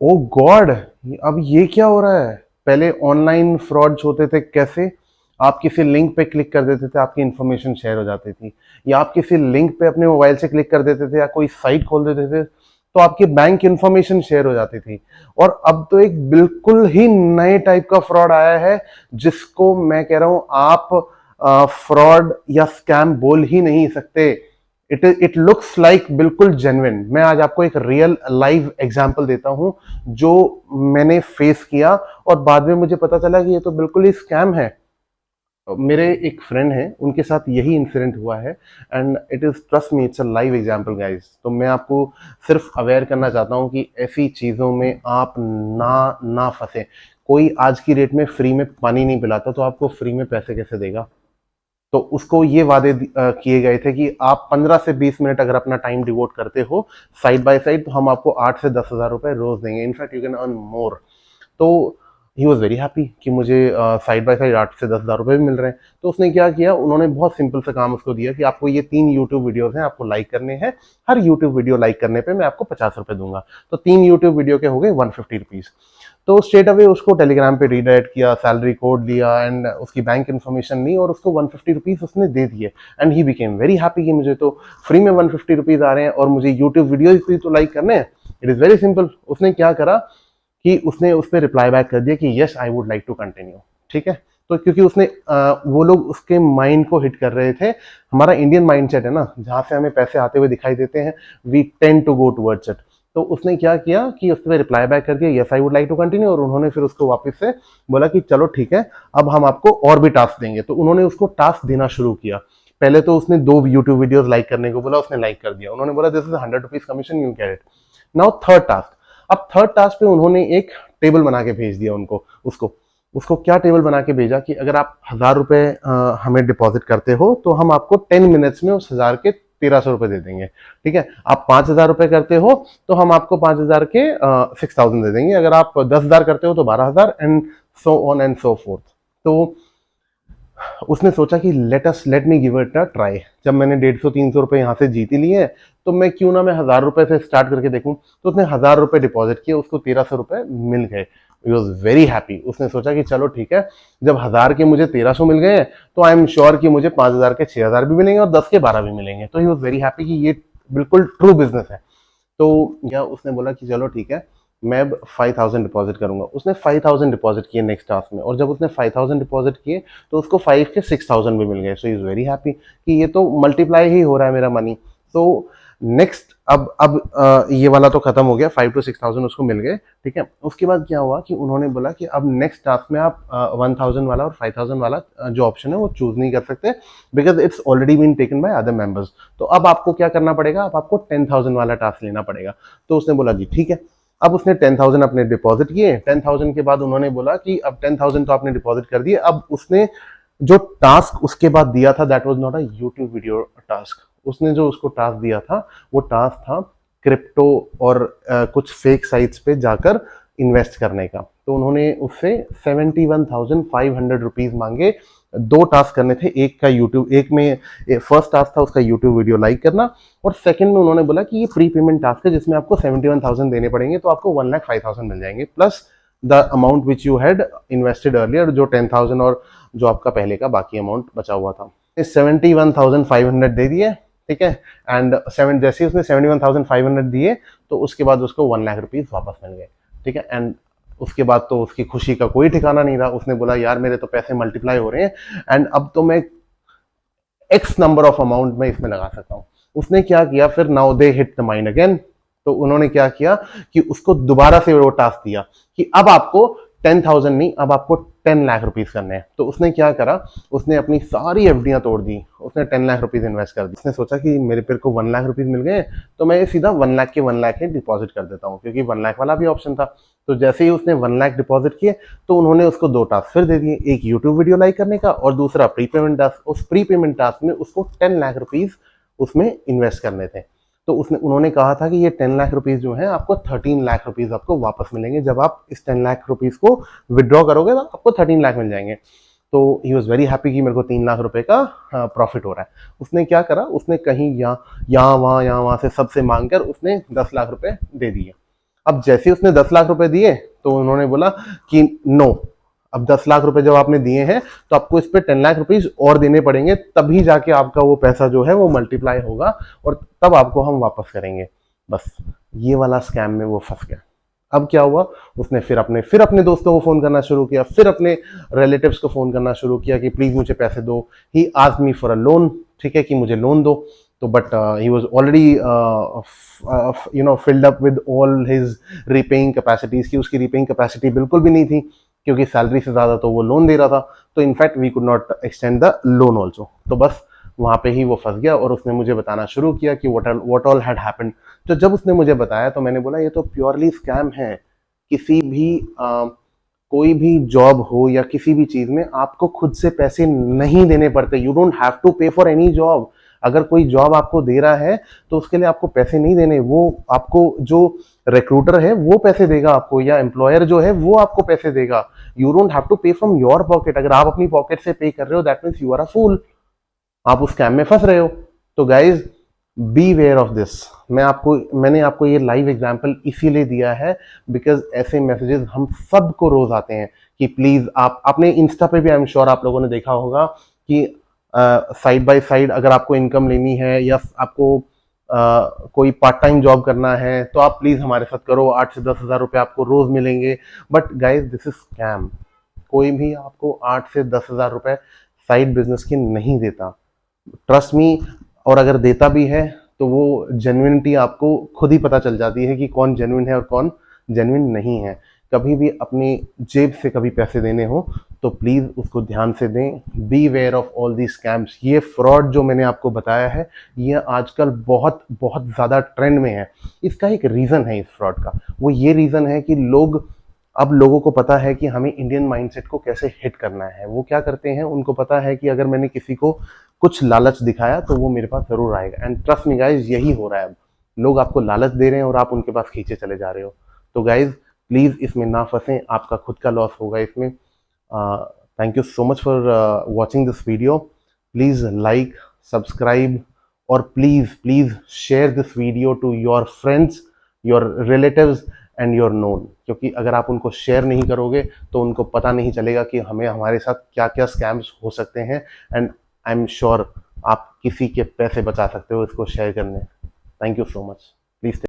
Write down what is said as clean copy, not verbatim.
ओ God, अब ये क्या हो रहा है? पहले ऑनलाइन फ्रॉड्स होते थे कैसे? आप किसी लिंक पे क्लिक कर देते थे, आपकी इंफॉर्मेशन शेयर हो जाती थी, या आप किसी लिंक पे अपने मोबाइल से क्लिक कर देते थे या कोई साइट खोल देते थे तो आपकी बैंक इंफॉर्मेशन शेयर हो जाती थी। और अब तो एक बिल्कुल ही नए टाइप का फ्रॉड आया है जिसको मैं कह रहा हूं आप फ्रॉड या स्कैम बोल ही नहीं सकते। इट लुक्स लाइक बिल्कुल जेन्युइन। मैं आज आपको एक रियल लाइव एग्जांपल देता हूं जो मैंने फेस किया और बाद में मुझे पता चला कि ये तो बिल्कुल ही स्कैम है। मेरे एक फ्रेंड हैं, उनके साथ यही इंसिडेंट हुआ है and it is, trust me, it's a live example guys. तो मैं आपको सिर्फ अवेयर करना चाहता हूं कि ऐसी चीजों में आप ना ना फंसे। कोई आज की डेट में फ्री में पानी नहीं पिलाता तो आपको फ्री में पैसे कैसे देगा? तो उसको ये वादे किए गए थे कि आप 15 से 20 मिनट अगर अपना टाइम डिवोट करते हो साइड बाय साइड तो हम आपको 8 से 10 हज़ार रुपए रोज देंगे, in fact you can earn more. तो ही वॉज वेरी हैप्पी कि मुझे साइड बाय साइड 8 से 10 हज़ार रुपए भी मिल रहे हैं। तो उसने क्या किया, उन्होंने बहुत सिंपल सा काम उसको दिया कि आपको ये 3 यूट्यूब वीडियोस हैं, आपको लाइक करने हैं। हर यूट्यूब वीडियो लाइक करने पे मैं आपको 50 रुपए दूंगा। तो 3 यूट्यूब वीडियो के हो गए 150 रुपीज। तो स्ट्रेट अवे उसको टेलीग्राम पे रीडायरेक्ट किया, सैलरी कोड लिया एंड उसकी बैंक इन्फॉर्मेशन ली और उसको 150 रुपीज उसने दे दिए। And he became very happy कि मुझे तो फ्री में 150 रुपीज आ रहे हैं और मुझे यूट्यूब वीडियो भी तो लाइक करने हैं। It is very simple. उसने क्या करा कि उसने उस पर रिप्लाई बैक कर दिया कि yes I would like to continue. ठीक है। तो क्योंकि उसने वो लोग उसके माइंड को हिट कर रहे थे। हमारा इंडियन माइंडसेट है ना, जहां से हमें पैसे आते हुए दिखाई देते हैं, we tend to go towards it. तो उसने क्या किया कि उस पर रिप्लाई बैक कर दिया yes I would like to continue, और उन्होंने फिर उसको वापस से बोला कि चलो ठीक है, अब हम आपको और भी टास्क देंगे। तो उन्होंने उसको टास्क देना शुरू किया। पहले तो उसने 2 यूट्यूब वीडियोस लाइक करने को बोला, उसने लाइक कर दिया। उन्होंने बोला this is 100 rupees commission, you can it. Now third task. अब थर्ड टास्क पे उन्होंने एक टेबल बना के भेज दिया उनको। उसको उसको क्या टेबल बना के भेजा कि अगर आप 1,000 रुपए हमें डिपॉजिट करते हो तो हम आपको 10 मिनट्स में उस 1,000 के 1,300 रुपए दे देंगे। ठीक है। आप 5,000 रुपए करते हो तो हम आपको 5,000 के 6,000 दे देंगे। अगर आप 10,000 करते हो तो 12,000 and so on and so fourth. तो उसने सोचा कि let me give it a try. जब मैंने 150-300 रुपए यहाँ से जीत ही लिए तो मैं क्यों ना मैं 1,000 रुपए से स्टार्ट करके देखूं। तो उसने 1,000 रुपए डिपॉजिट किए, उसको 1,300 रुपए मिल गए। He was very happy. उसने सोचा कि चलो ठीक है, जब 1,000 के मुझे 1,300 मिल गए तो आई एम श्योर कि मुझे 5,000 के 6,000 भी मिलेंगे और 10 के 12 भी मिलेंगे। तो ही वॉज वेरी हैप्पी कि ये बिल्कुल ट्रू बिजनेस है। तो क्या उसने बोला कि चलो ठीक है, मैं अब 5,000 डिपॉजिट करूंगा। उसने 5,000 डिपॉजिट किए नेक्स्ट टास्क में, और जब उसने 5,000 डिपॉजिट किए तो उसको 5 के 6,000 भी मिल गए। सो इज वेरी हैप्पी कि ये तो मल्टीप्लाई ही हो रहा है मेरा मनी। तो नेक्स्ट, अब ये वाला तो खत्म हो गया, 5 to 6,000 उसको मिल गए। ठीक है। उसके बाद क्या हुआ कि उन्होंने बोला कि अब नेक्स्ट टास्क में आप 1,000 वाला और 5,000 वाला जो ऑप्शन है वो चूज नहीं कर सकते, because it's already been taken by other members. तो अब आपको क्या करना पड़ेगा, अब आपको 10,000 वाला टास्क लेना पड़ेगा। तो उसने बोला जी ठीक है। अब उसने 10,000 अपने डिपॉजिट किए। 10,000 के बाद उन्होंने बोला कि अब 10,000 तो आपने डिपॉजिट कर दिए, अब उसने जो टास्क उसके बाद दिया था that was not a YouTube video task. उसने जो उसको टास्क दिया था वो टास्क था क्रिप्टो और कुछ फेक साइट्स पे जाकर इन्वेस्ट करने का। तो उन्होंने उससे 71,500 रुपीज मांगे। 2 टास्क करने थे, एक का यूट्यूब, एक में फर्स्ट टास्क था उसका यूट्यूब वीडियो लाइक करना, और सेकंड में उन्होंने बोला कि ये प्री पेमेंट टास्क है जिसमें आपको 71,000 देने पड़ेंगे, तो आपको 1,05,000 मिल जाएंगे plus the amount which you had invested earlier, जो 10,000 और जो आपका पहले का बाकी अमाउंट बचा हुआ था। 71,500 दे दिए। ठीक है। एंड जैसे ही उसने 71,500 दिए तो उसके बाद उसको 1,00,000 रुपीज वापस मिल गए। ठीक है। एंड उसके बाद तो उसकी खुशी का कोई ठिकाना नहीं रहा। उसने बोला यार मेरे तो पैसे मल्टीप्लाई हो रहे हैं एंड अब तो मैं एक्स नंबर ऑफ अमाउंट में इसमें लगा सकता हूँ। उसने क्या किया फिर, now they hit the mind again. तो उन्होंने क्या किया कि उसको दोबारा से वो टास्क दिया कि अब आपको 10,000 नहीं, अब आपको 10 लाख रुपीज करने हैं। तो उसने क्या करा, उसने अपनी सारी एफडियां तोड़ दी, उसने 10 लाख रुपीज इन्वेस्ट कर दी। उसने सोचा कि मेरे पेड़ को 1 लाख रुपीज मिल गए तो मैं सीधा 1 लाख के 1 लाख ही डिपॉजिट कर देता हूँ, क्योंकि 1 लाख वाला भी ऑप्शन था। तो जैसे ही उसने 1 लाख डिपॉजिट किए तो उन्होंने उसको 2 टास्क फिर दे दिए, एक यूट्यूब वीडियो लाइक करने का और दूसरा प्री पेमेंट टास्क। उस प्री पेमेंट टास्क में उसको 10 लाख रुपीज उसमें इन्वेस्ट करने थे। तो उसने उन्होंने कहा था कि ये 10 लाख रुपीज जो है आपको 13 लाख रुपीज आपको वापस मिलेंगे, जब आप इस 10 लाख रुपीज को विड्रॉ करोगे तो आपको 13 लाख मिल जाएंगे। तो ही वॉज वेरी हैप्पी कि मेरे को 3 लाख रुपए का प्रॉफिट हो रहा है। उसने क्या करा, उसने कहीं यहाँ यहाँ वहां से सबसे मांग कर उसने 10 लाख रुपए दे दिए। अब जैसे उसने 10 लाख रुपए दिए तो उन्होंने बोला कि नो, अब 10 लाख रुपए जब आपने दिए हैं तो आपको इस पे 10 लाख रुपीज और देने पड़ेंगे, तभी जाके आपका वो पैसा जो है वो मल्टीप्लाई होगा और तब आपको हम वापस करेंगे। बस ये वाला स्कैम में वो फंस गया। अब क्या हुआ, उसने फिर अपने दोस्तों को फोन करना शुरू किया, फिर अपने रिलेटिव्स को फोन करना शुरू किया कि प्लीज मुझे पैसे दो। He asked me for a loan, ठीक है कि मुझे लोन दो। तो but he was already filled up with all his repaying capacities, की उसकी रीपेइंग कैपेसिटी बिल्कुल भी नहीं थी, क्योंकि सैलरी से ज्यादा तो वो लोन दे रहा था। तो in fact we could not extend the loan also. तो बस वहां पे ही वो फंस गया और उसने मुझे बताना शुरू किया कि व्हाट ऑल हैड हैपेंड। तो जब उसने मुझे बताया तो मैंने बोला ये तो प्योरली स्कैम है। किसी भी कोई भी जॉब हो या किसी भी चीज में आपको खुद से पैसे नहीं देने पड़ते। यू डोंट हैव टू पे फॉर एनी जॉब। अगर कोई जॉब आपको दे रहा है तो उसके लिए आपको पैसे नहीं देने, वो आपको जो रिक्रूटर है वो पैसे देगा आपको, या एम्प्लॉयर जो है वो आपको पैसे देगा। You don't have to pay from your pocket. अगर आप अपनी पॉकेट से पे कर रहे हो that means you are a fool, आप उस स्कैम में फंस रहे हो। तो guys be where of this. मैंने आपको ये लाइव एग्जांपल इसीलिए दिया है बिकॉज ऐसे मैसेजेस हम सबको रोज आते हैं कि प्लीज आपने इंस्टा पे भी आई एम श्योर आप लोगों ने देखा होगा कि साइड बाय साइड अगर आपको इनकम लेनी है या आपको कोई पार्ट टाइम जॉब करना है तो आप प्लीज हमारे साथ करो, 8 से 10 हज़ार रुपए आपको रोज मिलेंगे। But guys this is scam. कोई भी आपको 8 से 10 हज़ार रुपए साइड बिजनेस की नहीं देता, ट्रस्ट मी। और अगर देता भी है तो वो जेन्युइनिटी आपको खुद ही पता चल जाती है कि कौन जेन्युइन है और कौन जेन्युइन नहीं है। कभी भी अपनी जेब से कभी पैसे देने हो तो प्लीज उसको ध्यान से दें। B where of all the scams. ये फ्रॉड जो मैंने आपको बताया है ये आजकल बहुत बहुत ज्यादा ट्रेंड में है। इसका एक रीजन है इस फ्रॉड का, वो ये रीजन है कि अब लोगों को पता है कि हमें इंडियन माइंडसेट को कैसे हिट करना है। वो क्या करते हैं, उनको पता है कि अगर मैंने किसी को कुछ लालच दिखाया तो वो मेरे पास जरूर आएगा। एंड ट्रस्ट मी गाइज यही हो रहा है। अब लोग आपको लालच दे रहे हैं और आप उनके पास खींचे चले जा रहे हो। तो गाइज प्लीज इसमें ना फंसें, आपका खुद का लॉस होगा इसमें। Thank you so much for watching this video. Please like, subscribe और please please share this video to your friends, your relatives and your known. क्योंकि अगर आप उनको शेयर नहीं करोगे तो उनको पता नहीं चलेगा कि हमारे साथ क्या क्या स्कैम्स हो सकते हैं। एंड आई एम श्योर आप किसी के पैसे बचा सकते हो इसको शेयर करने। Thank you so much. Please